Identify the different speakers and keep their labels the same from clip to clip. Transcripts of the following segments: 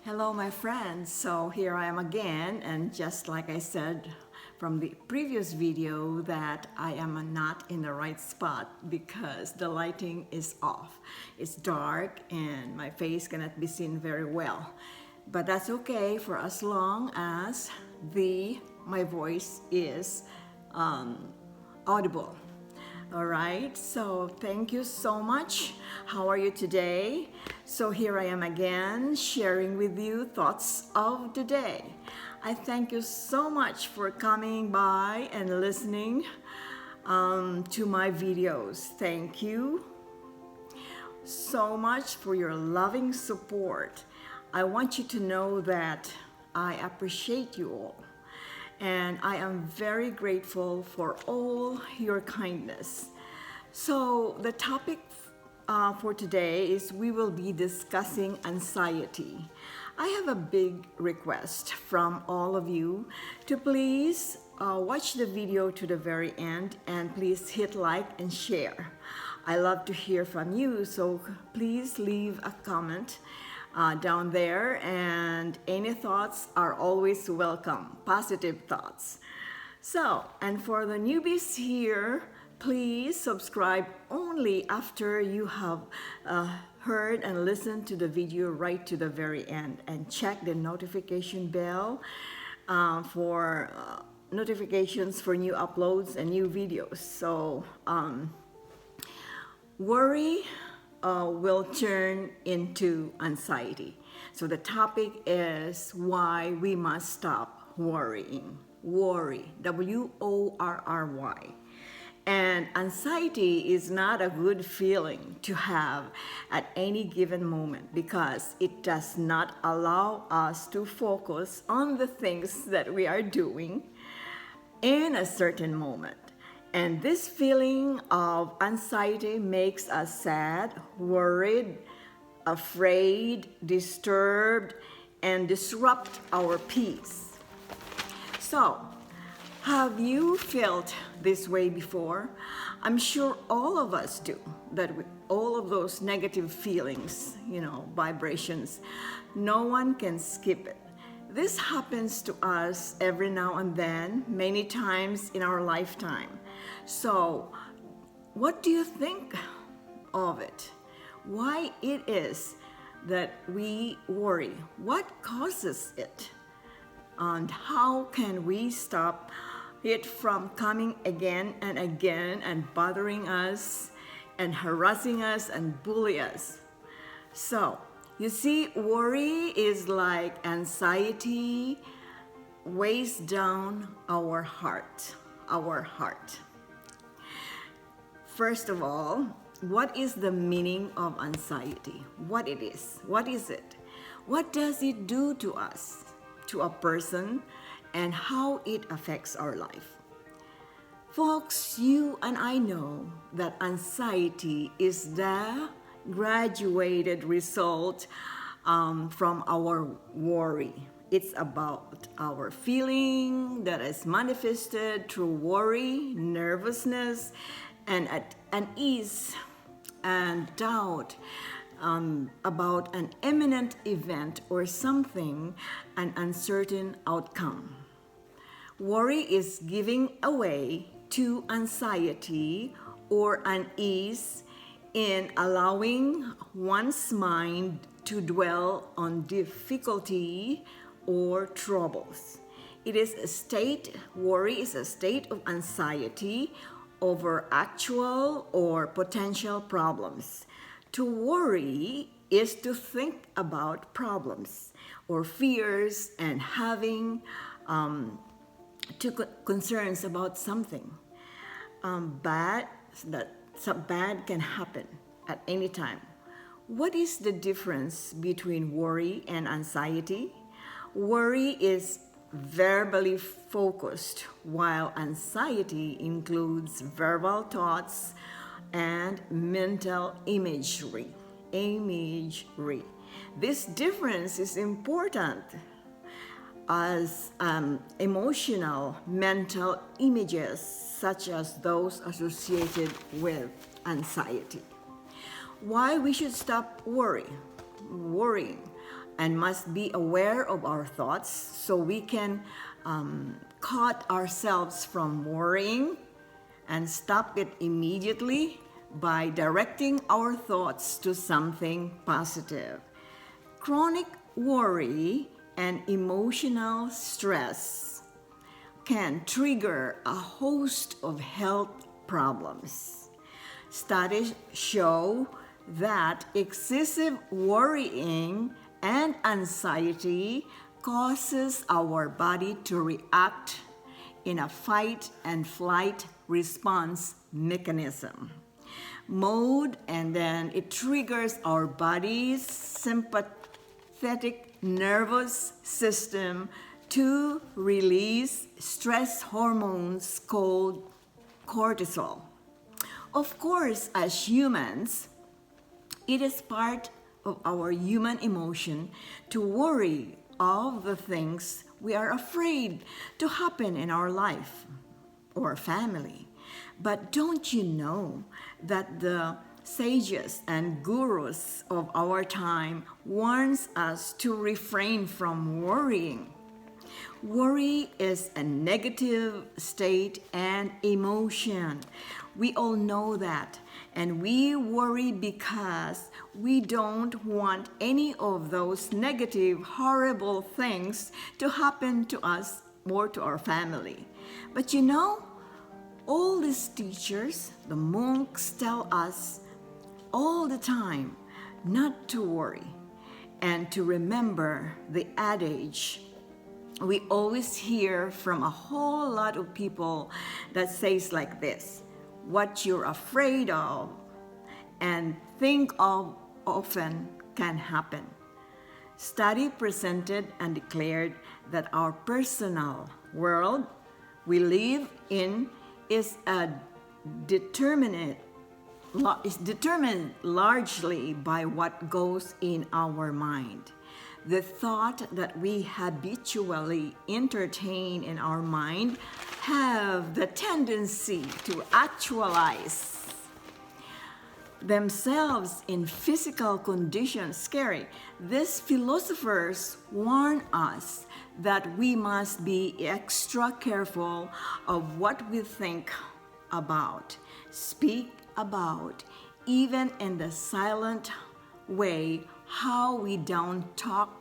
Speaker 1: Hello, my friends. So here I am again, and just like I said from the previous video that I am not in the right spot because the lighting is off. It's dark and my face cannot be seen very well. But that's okay for as long as my voice is audible. All right, so thank you so much. How are you today? So here I am again sharing with you thoughts of the day. I thank you so much for coming by and listening to my videos. Thank you so much for your loving support. I want you to know that I appreciate you all. And I am very grateful for all your kindness. So the topic for today is we will be discussing anxiety. I have a big request from all of you to please watch the video to the very end and please hit like and share. I love to hear from you, so please leave a comment down there, and any thoughts are always welcome, positive thoughts. So, and for the newbies here, please subscribe only after you have heard and listened to the video right to the very end, and check the notification bell for notifications for new uploads and new videos. So worry will turn into anxiety. So the topic is why we must stop worrying. Worry, W-O-R-R-Y. And anxiety is not a good feeling to have at any given moment because it does not allow us to focus on the things that we are doing in a certain moment. And this feeling of anxiety makes us sad, worried, afraid, disturbed, and disrupt our peace. So, have you felt this way before? I'm sure all of us do, that with all of those negative feelings, vibrations, no one can skip it. This happens to us every now and then, many times in our lifetime. So, what do you think of it? Why it is that we worry? What causes it? And how can we stop it from coming again and again and bothering us and harassing us and bully us? So, you see, worry is like anxiety weighs down our heart. First of all, what is the meaning of anxiety? What it is? What is it? What does it do to us, to a person, and how it affects our life? Folks, you and I know that anxiety is the graduated result from our worry. It's about our feeling that is manifested through worry, nervousness, and unease and doubt about an imminent event or something, an uncertain outcome. Worry is giving away to anxiety or unease in allowing one's mind to dwell on difficulty or troubles. Worry is a state of anxiety over actual or potential problems. To worry is to think about problems or fears and having concerns about something bad can happen at any time. What is the difference between worry and anxiety? Worry is verbally focused, while anxiety includes verbal thoughts and mental imagery. This difference is important as emotional, mental images such as those associated with anxiety. Why we should stop worrying? and must be aware of our thoughts so we can cut ourselves from worrying and stop it immediately by directing our thoughts to something positive. Chronic worry and emotional stress can trigger a host of health problems. Studies show that excessive worrying and anxiety causes our body to react in a fight and flight response mechanism mode, and then it triggers our body's sympathetic nervous system to release stress hormones called cortisol. Of course, as humans, it is part of our human emotion to worry of the things we are afraid to happen in our life or family. But don't you know that the sages and gurus of our time warns us to refrain from worrying? Worry is a negative state and emotion. We all know that. And we worry because we don't want any of those negative, horrible things to happen to us or to our family. But you know, all these teachers, the monks, tell us all the time not to worry and to remember the adage we always hear from a whole lot of people that says like this: what you're afraid of and think of often can happen. Study presented and declared that our personal world we live in is determined largely by what goes in our mind. The thought that we habitually entertain in our mind have the tendency to actualize themselves in physical conditions. Scary. These philosophers warn us that we must be extra careful of what we think about, speak about, even in the silent way, how we don't talk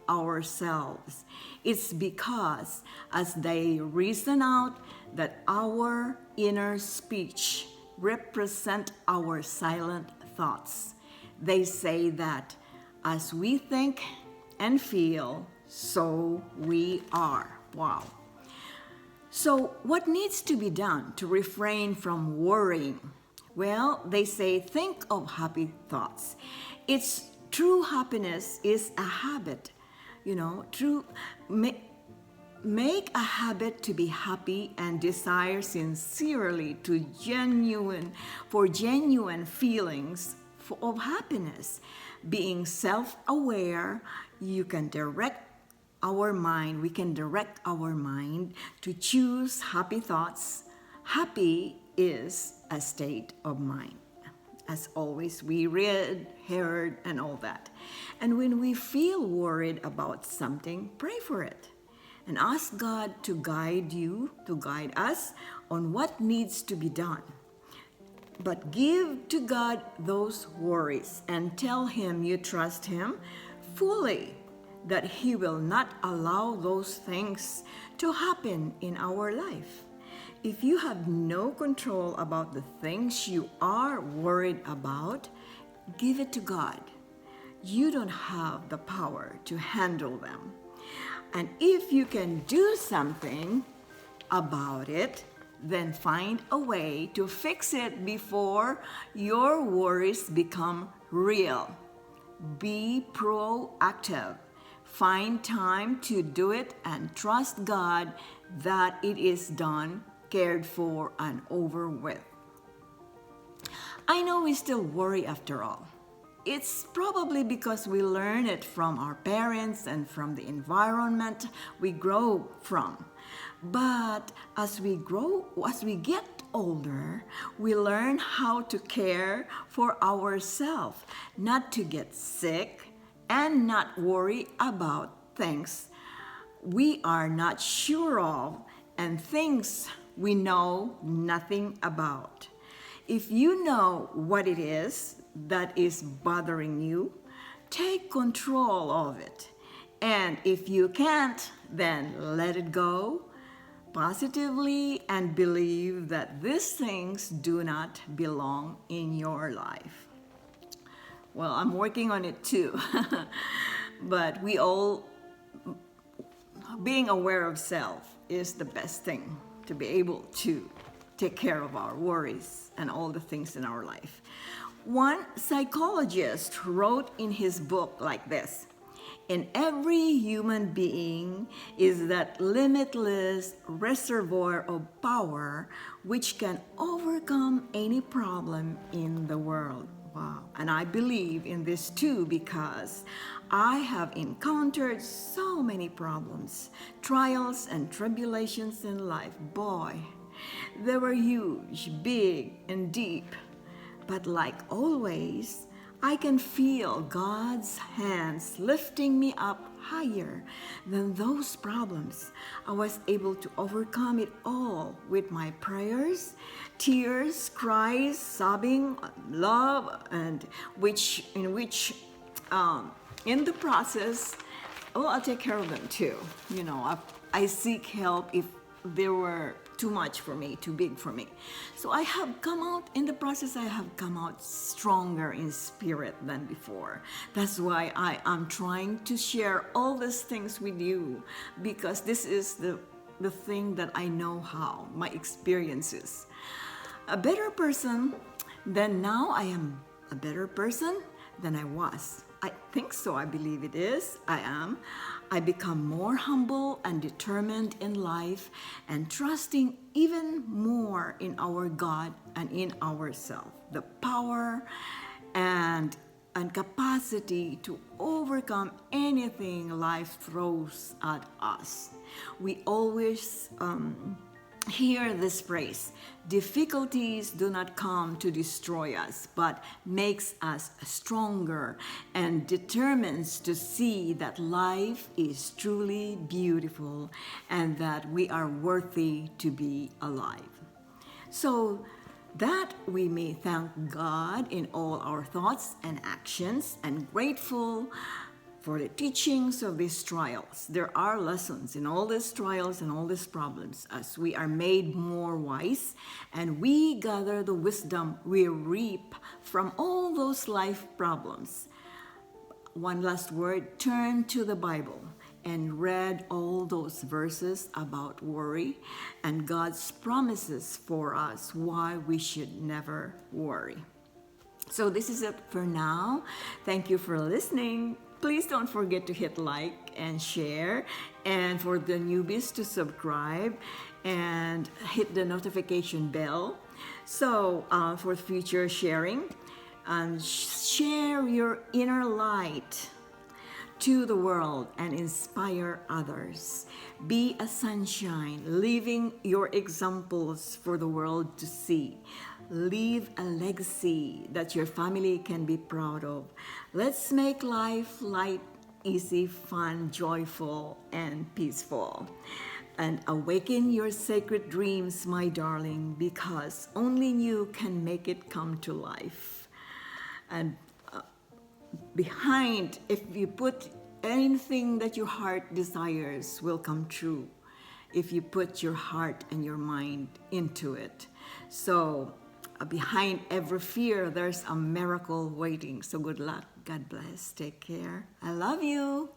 Speaker 1: ourselves. It's because, as they reason out, that our inner speech represent our silent thoughts. They say that as we think and feel, so we are. Wow. So what needs to be done to refrain from worrying? Well, they say think of happy thoughts. It's true happiness is a habit. Make a habit to be happy and desire sincerely for genuine feelings of happiness. Being self-aware, we can direct our mind to choose happy thoughts. Happy is a state of mind. As always, we read, heard, and all that. And when we feel worried about something, pray for it and ask God to guide us on what needs to be done. But give to God those worries and tell Him you trust Him fully, that He will not allow those things to happen in our life. If you have no control about the things you are worried about, give it to God. You don't have the power to handle them. And if you can do something about it, then find a way to fix it before your worries become real. Be proactive. Find time to do it and trust God that it is done, cared for, and over with. I know we still worry after all. It's probably because we learn it from our parents and from the environment we grow from. But as we get older, we learn how to care for ourselves, not to get sick and not worry about things we are not sure of and things we know nothing about. If you know what it is that is bothering you, take control of it. And if you can't, then let it go positively and believe that these things do not belong in your life. Well, I'm working on it too. But we all, being aware of self is the best thing to be able to take care of our worries and all the things in our life. One psychologist wrote in his book like this: in every human being is that limitless reservoir of power which can overcome any problem in the world. Wow. And I believe in this too because I have encountered so many problems, trials, and tribulations in life. Boy, they were huge, big, and deep. But like always, I can feel God's hands lifting me up higher than those problems. I was able to overcome it all with my prayers, tears, cries, sobbing, love, and in the process, I'll take care of them too. I seek help if they were too much for me, too big for me. So I have come out, in the process, I have come out stronger in spirit than before. That's why I am trying to share all these things with you, because this is the thing that I know how, my experiences. A better person than now, I am a better person than I was. I think so. I believe it is. I am. I become more humble and determined in life and trusting even more in our God and in ourselves. The power and capacity to overcome anything life throws at us. We always hear this phrase: difficulties do not come to destroy us, but makes us stronger and determines to see that life is truly beautiful and that we are worthy to be alive. So that we may thank God in all our thoughts and actions, and grateful for the teachings of these trials. There are lessons in all these trials and all these problems, as we are made more wise and we gather the wisdom we reap from all those life problems. One last word: turn to the Bible and read all those verses about worry and God's promises for us why we should never worry. So this is it for now. Thank you for listening. Please don't forget to hit like and share, and for the newbies to subscribe and hit the notification bell. So for future sharing, share your inner light to the world and inspire others. Be a sunshine, leaving your examples for the world to see. Leave a legacy that your family can be proud of. Let's make life light, easy, fun, joyful, and peaceful. And awaken your sacred dreams, my darling, because only you can make it come to life. And if you put anything that your heart desires will come true if you put your heart and your mind into it. So behind every fear, there's a miracle waiting. So good luck. God bless. Take care. I love you.